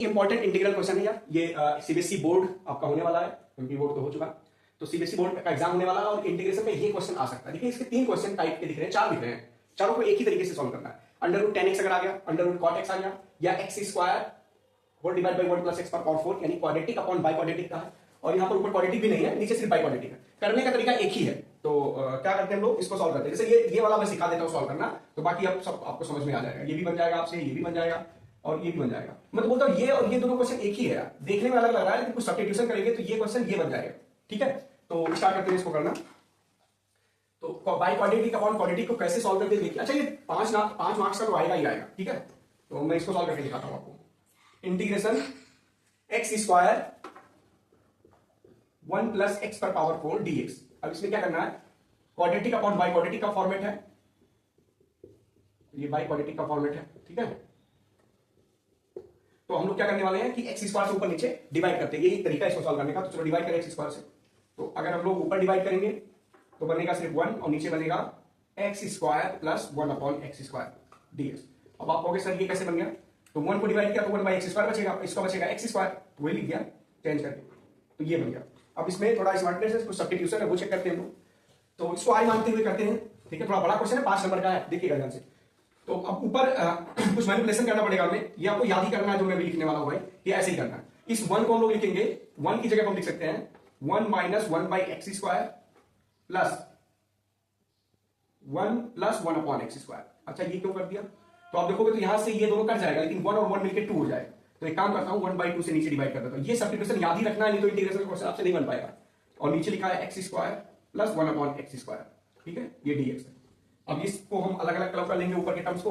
Important integral question है यार ये। सीबीएसई बोर्ड आपका होने वाला है, एमपी बोर्ड तो हो चुका, तो सीबीएसई बोर्ड का एग्जाम होने वाला है और इंटीग्रेशन में ये क्वेश्चन आ सकता है। देखिए इसके 3 क्वेश्चन टाइप के दिख रहे हैं, 4 दिख रहे हैं, चारों को एक ही तरीके से सॉल्व करना है। अंडर रूट 10x अगर आ गया, अंडर रूट कॉट x आ गया, या x square whole divide by 1 plus x पर पावर 4 यानी क्वाड्रेटिक अपॉन बाई क्वाड्रेटिक का है, और यहाँ पर ऊपर क्वाड्रेटिक भी नहीं है, नीचे सिर्फ बाई क्वाड्रेटिक है। करने का तरीका एक ही है, तो क्या करते हैं हम लोग, इसको सॉल्व करते हैं। जैसे ये वाला मैं सिखा देता हूँ सॉल्व करना, तो बाकी अब सब आपको समझ में आ जाएगा। ये भी बन जाएगा आपसे, ये भी बन जाएगा और ये भी बन जाएगा। मैं तो बोलता हूँ ये और ये दोनों क्वेश्चन एक ही है यार, देखने में अलग लग रहा है लेकिन कुछ सब्स्टिट्यूशन करेंगे तो ये क्वेश्चन ये बन जाएगा। ठीक है, तो स्टार्ट करते हैं इसको करना। तो बाई क्वाड्रेटिक अपॉन क्वाड्रेटिक को कैसे सॉल्व करते हैं देखिए। अच्छा ये 5 मार्क्स का तो आएगा ही आएगा। ठीक है, तो मैं इसको सॉल्व करके दिखाता हूं आपको। Integration x square 1 plus x पर पावर 4 dx। अब इसमें क्या करना है, क्वाड्रेटिक अपॉन बाई क्वाड्रेटिक का फॉर्मेट है, ये बाई क्वाड्रेटिक का फॉर्मेट है। ठीक है, तो हम लोग क्या करने वाले हैं कि एक्स स्क्वायर से ऊपर नीचे डिवाइड करते हैं, ये तरीका इसको सॉल्व करने का। तो चलो डिवाइड करें एक्स स्क्वायर से। तो अगर हम लोग ऊपर डिवाइड करेंगे तो बनेगा सिर्फ 1 और नीचे बनेगा x square plus 1 upon x square d x. अब आप कहोगे सर ये कैसे बन गया, तो 1 को डिवाइड किया तो 1 बाई एक्स स्क्वायर बचेगा, इसका बचेगा एक्स स्क्वायर, तो वही लिख दिया चेंज करके, तो ये बन गया। अब इसमें थोड़ा स्मार्टनेस है, कुछ सब्स्टिट्यूशन है वो चेक करते हैं हम लोग। तो इसको आई मानते हुए करते हैं। ठीक है, थोड़ा बड़ा क्वेश्चन है, 5 नंबर का है, देखिएगा ध्यान से। तो अब ऊपर कुछ मैनिपुलेशन करना पड़ेगा हमें, ये आपको याद ही करना है जो मैं भी लिखने वाला हूं भाई, ये ऐसे ही करना है। इस 1 को हम लोग लिखेंगे, 1 की जगह हम लिख सकते हैं 1 minus 1 by x square plus 1 upon x square. अच्छा ये क्यों कर दिया, तो आप देखोगे तो यहां से ये दोनों कट जाएगा, लेकिन 1 और 1 मिलकर 2 हो जाएगा। तो एक काम करता हूं 1/2 से नीचे डिवाइड कर देता हूं। ये सब्स्टिट्यूशन याद ही रखना है, नहीं तो इंटीग्रेशन क्वेश्चन आपसे नहीं बन पाएगा। और नीचे लिखा है x square plus 1 upon x square. ठीक है, ये डीएक्स है। अब इसको हम अलग अलग कर लेंगे ऊपर के टर्म्स को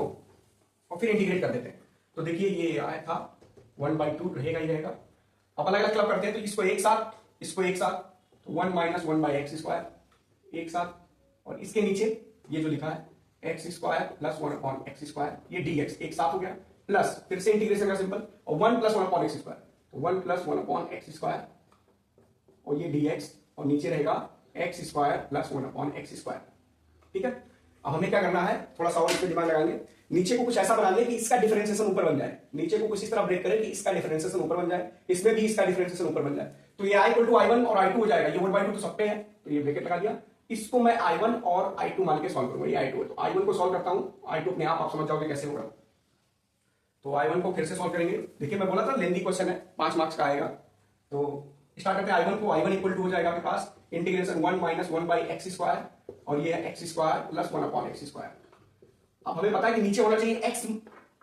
और फिर इंटीग्रेट कर देते हैं। तो देखिए ये आया था 1/2 रहेगा ही रहेगा। अब अलग अलग क्लब करते हैं, तो इसको एक साथ तो 1 माइनस 1 बाई एक्स स्क्वायर एक साथ, और इसके नीचे ये जो लिखा है x square plus 1 upon x square, ये डीएक्स एक साथ हो गया, प्लस फिर से इंटीग्रेशन का सिंपल, और 1 प्लस 1 अपॉन एक्स स्क्वायर, तो 1 प्लस 1 अपॉन एक्स स्क्वायर और ये डीएक्स, और नीचे रहेगा x square plus 1 upon x square. ठीक है, अब हमें क्या करना है, थोड़ा सा और इसमें दिमाग लगाएंगे। नीचे को कुछ ऐसा बना ले कि इसका डिफरेंशिएशन ऊपर बन जाए, नीचे को कुछ इस तरह ब्रेक करें कि इसका डिफरेंशिएशन ऊपर बन जाए, इसमें भी इसका डिफरेंशिएशन ऊपर बन जाए। तो ये i इक्वल टू i1 और i2 हो जाएगा, ये 1/2 तो सब पे है, तो ये ब्रैकेट लगा दिया। इसको मैं i1 और i2 मान के सॉल्व करूंगा, ये i2 है, तो i1 को सॉल्व करता हूं, i2 अपने आप समझ जाओगे कैसे होगा। तो i1 को फिर से सॉल्व करेंगे। देखिए मैं बोला था लेंथी क्वेश्चन है, 5 मार्क्स का आएगा। तो स्टार्ट करते हैं i1 को, i1 इक्वल टू हो जाएगा आपके पास integration 1 minus 1 by x square, और ये है x square plus 1 upon x square. अब हमें पता है कि नीचे होना चाहिए x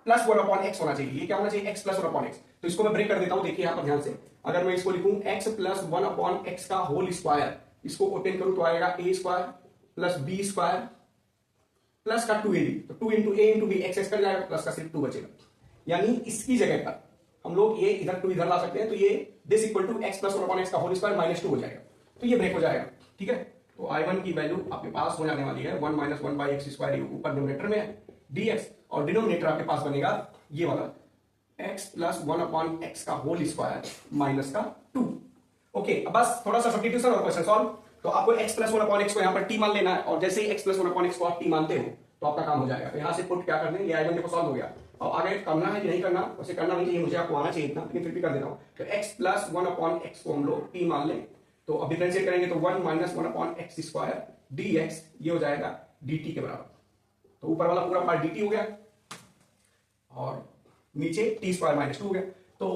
प्लस 1 अपॉन एक्स होना चाहिए, ये क्या होना चाहिए x प्लस 1 अपॉन एक्स। तो इसको मैं ब्रेक कर देता हूं, देखिए यहां पर ध्यान से। अगर मैं इसको लिखूं x प्लस 1 अपॉन एक्स का होल स्क्वायर, इसको ओपन करूं तो आएगा a square plus b square plus का 2ab, तो 2 into a into b x कर जाएगा, प्लस का सिर्फ 2 बचेगा। यानी इसकी जगह पर हम लोग ये इधर 2 इधर ला सकते हैं, तो ये this equal to x plus 1 upon x का होल स्क्वायर माइनस 2 हो जाएगा, तो ये ब्रेक हो जाएगा। ठीक है, तो i1 की वैल्यू आपके पास हो जाने वाली है 1 माइनस 1 बाई एक्स स्क्वायर, ऊपर डिनोमिनेटर में है dx, और डिनोमिनेटर आपके पास बनेगा ये वाला x प्लस 1 अपॉन एक्स का होल स्क्वायर माइनस का 2। ओके, अब बस थोड़ा सा सब्स्टिट्यूशन और क्वेश्चन सॉल्व। तो आपको x प्लस 1 अपॉन एक्स को यहाँ पर t मान लेना है, और जैसे ही x प्लस 1 अपॉन एक्स को आप t मानते हो तो आपका काम हो जाएगा। तो यहाँ से पुट क्या करने, ये i1 देखो सॉल्व हो गया। और आगे करना है कि नहीं करना, वैसे करना नहीं चाहिए, मुझे आपको आना चाहिए इतना, लेकिन फिर भी कर देता हूँ। तो x प्लस 1 अपॉन एक्स को हम लोग t मान लें, तो अब डिफरेंशिएट करेंगे तो 1 minus 1 upon x square dx, ये हो जाएगा dt के बराबर। तो ऊपर वाला पूरा पार्ट dt हो गया और नीचे t स्क्वायर माइनस 2 हो गया। तो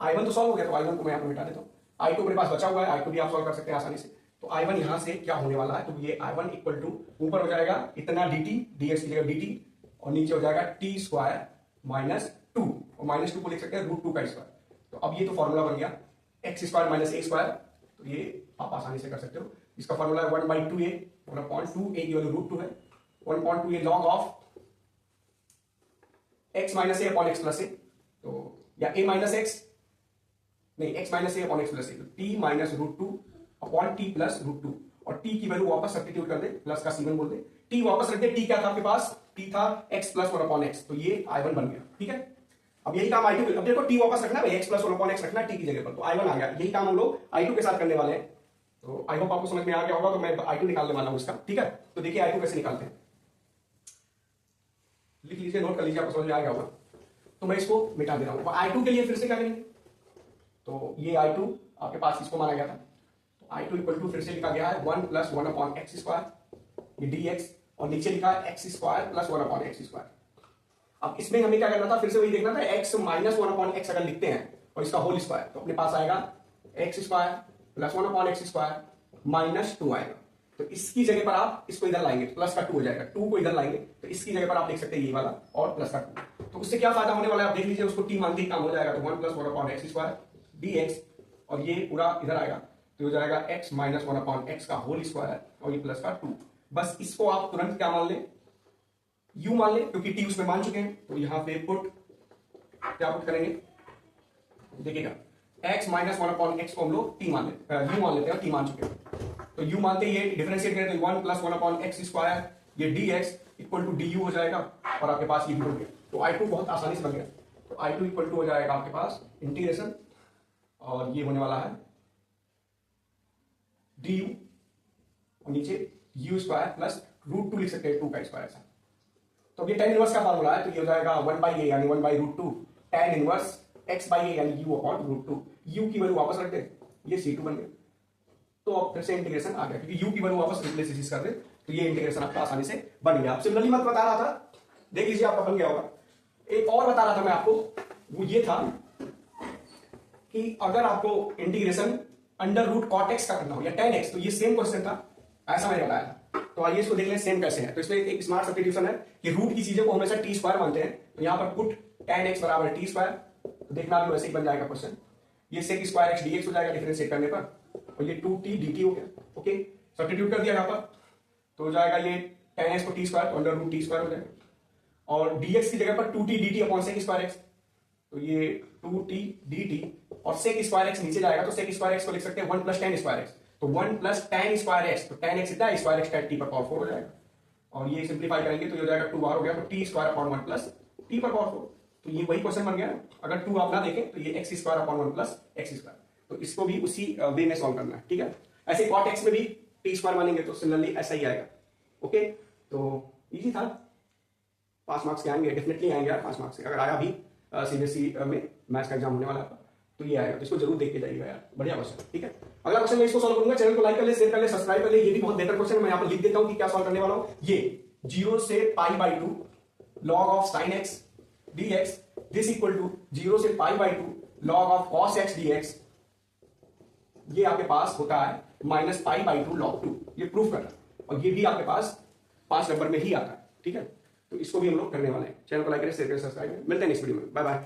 i1 तो सॉल्व हो गया, तो i1 को मैं यहाँ पर मिटा देता हूँ। i2 मेरे पास बचा हुआ है, i2 भी आप सॉल्व कर सकते हैं आसानी से। तो i1 यहाँ से क्या होने वाला है, तो ये i1 इक्वल टू ऊपर हो जाएगा इतना dt, dx की जगह dt, और नीचे हो जाएगा t स्क्वायर माइनस 2, और माइनस 2 को लिख सकते हैं √2 का स्क्वायर। तो अब ये तो फॉर्मूला बन गया x square minus a square, तो ये आप आसानी से कर सकते हो। इसका फॉर्मूला है 1/2a, 1/2a की वैल्यू √2 है, 1/2a log of x minus a upon x plus a, तो या a माइनस x नहीं x minus a upon x plus a, तो t minus √2 upon t plus √2, और t की वैल्यू वापस सब्स्टिट्यूट कर दे, प्लस का c1 बोल दे, t वापस रख दे, t क्या था आपके पास, t था x प्लस 1 अपॉन x, तो ये i1 बन गया। ठीक है, अब यही काम i2, अब देखो t वापस रखना है, x प्लस 1 अपॉन x रखना है t की जगह पर, तो i1 आ गया। यही काम हम लोग i2 के साथ करने वाले हैं। तो आई होप आपको समझ में आ गया होगा। तो मैं i2 निकालने वाला हूं इसका। ठीक है, तो देखिए i2 कैसे निकालते हैं, लिख लीजिए, नोट कर लीजिए, आपको समझ में आ गया होगा। तो मैं इसको मिटा दे रहा हूं। I2 के लिए फिर से क्या करेंगे, तो ये I2 आपके पास इसको माना गया था, तो I2 इक्वल टू फिर से लिखा गया है 1 प्लस 1 अपॉन एक्स स्क्वायर, ये dx, और नीचे लिखा है x square plus 1 upon x square. अब इसमें हमें क्या करना था, फिर से वही देखना था, एक्स माइनस 1 अपॉन एक्स अगर लिखते हैं और इसका होल स्क्वायर, तो अपने पास आएगा x square plus 1 upon x square minus 2 आएगा। तो इसकी जगह पर आप इसको इधर लाएंगे, प्लस का 2 हो जाएगा, 2 को इधर लाएंगे तो इसकी जगह पर आप लिख सकते हैं ये वाला और प्लस का 2। तो उससे क्या फायदा होने वाला है आप देख लीजिए, उसको टी मानते ही काम हो जाएगा, तो 1 plus 1 upon x square dx, और ये पूरा इधर आएगा तो हो जाएगा x माइनस 1 अपॉन एक्स का होल स्क्वायर और ये प्लस का 2। बस इसको आप तुरंत क्या मान लें, u मान लें, क्योंकि t उसमें मान चुके हैं, तो यहां पे क्या पुट करेंगे, देखिएगा x माइनस 1 अपॉन एक्स को हम लोग t मान लेते हैं, u मान लेते हैं, t मान चुके हैं, तो u मानते ही ये डिफरेंशिएट करें तो 1 प्लस 1 अपॉन एक्स स्क्वायर, ये dx इक्वल टू du हो जाएगा, और आपके पास ये भी हो गया, तो I2 बहुत आसानी से बन गया। तो I2 इक्वल टू हो जाएगा आपके पास इंटीग्रेशन, और ये होने वाला है du, और नीचे u स्क्वायर प्लस √2 लिख सकते हैं, 2 का स्क्वायर ऐसा। तो अब ये tan इनवर्स का फॉर्मूला है, तो ये हो जाएगा 1/a यानी 1/√2 tan इनवर्स x/a यानी u अपॉन √2। u की वैल्यू वापस रख दे, ये c2 बन गया, तो अब फिर से इंटीग्रेशन आ गया, क्योंकि u की वैल्यू वापस रिप्लेस कर दे, तो ये इंटीग्रेशन आपका आसानी से बन गया। सिमिलरली मैं बता रहा था, देख लीजिए आपका बन गया होगा। एक और बता रहा था मैं आपको, वो ये था कि अगर आपको integration under root cot x का करना हो या tan x, तो ये सेम क्वेश्चन था, ऐसा मैंने बताया था। तो आइए इसको देख लें सेम कैसे है। तो इसमें एक स्मार्ट सब्स्टिट्यूशन है कि रूट की चीजों को हमेशा टी स्क्वायर मानते हैं, तो यहां पर पुट tan x बराबर टी स्क्वायर, तो देखना भी वैसे ही बन जाएगा क्वेश्चन, ये सेक स्क्वायर एक्स dx हो जाएगा डिफरेंशिएट करने पर, और ये 2t dt हो गया। ओके, सब्स्टिट्यूट कर दिया यहां पर, तो हो जाएगा ये tan x को टी स्क्वायर, तो अंडर रूट टी स्क्वायर हो जाएगा, और dx की जगह पर 2t dt upon sec square x, तो ये 2t dt, और सेक स्क्वायर एक्स नीचे जाएगा, तो सेक स्क्वायर एक्स को लिख सकते हैं 1 प्लस tan स्क्वायर एक्स, तो 1 प्लस tan स्क्वायर एक्स, तो tan x इतना स्क्वायर एक्स tan t पर पावर 4 हो जाएगा, और ये सिंप्लीफाई करेंगे तो ये हो जाएगा 2 बार हो गया, तो t square upon 1 plus t पर पावर 4। तो ये वही क्वेश्चन बन गया। अगर 2 आप ना देखें तो ये x square upon 1 plus x square, तो इसको भी उसी वे में सॉल्व करना है, ठीक है। ऐसे कॉट एक्स में भी टी स्क्वायर मानेंगे तो सिमिलरली ऐसा ही आएगा। ओके, तो इजी था, पास मार्क्स के आएंगे, डेफिनेटली आएंगे यार 5 मार्क्स से। अगर आया भी सीबीएसई में मैथ्स का एग्जाम होने वाला है तो ये आएगा, तो इसको जरूर देख के जाइएगा यार, बढ़िया क्वेश्चन, ठीक है। अगला क्वेश्चन मैं इसको सॉल्व करूंगा, चैनल को लाइक कर ले, शेयर कर ले, सब्सक्राइब कर ले, ये भी बहुत बेहतर क्वेश्चन है। मैं यहाँ पर लिख देता हूँ कि क्या सॉल्व करने वाला हूँ। ये 0 से π/2 log of sin x dx this equal to 0 से π/2 log of cos x dx, ये आपके पास होता है माइनस π/2 log 2, ये प्रूफ करना, और ये भी आपके पास 5 नंबर में ही आता है, ठीक है। तो इसको भी हम लोग करने वाले हैं। चैनल को लाइक करें, शेयर करें, सब्सक्राइब करें। मिलते हैं नेक्स्ट वीडियो में, बाय बाय।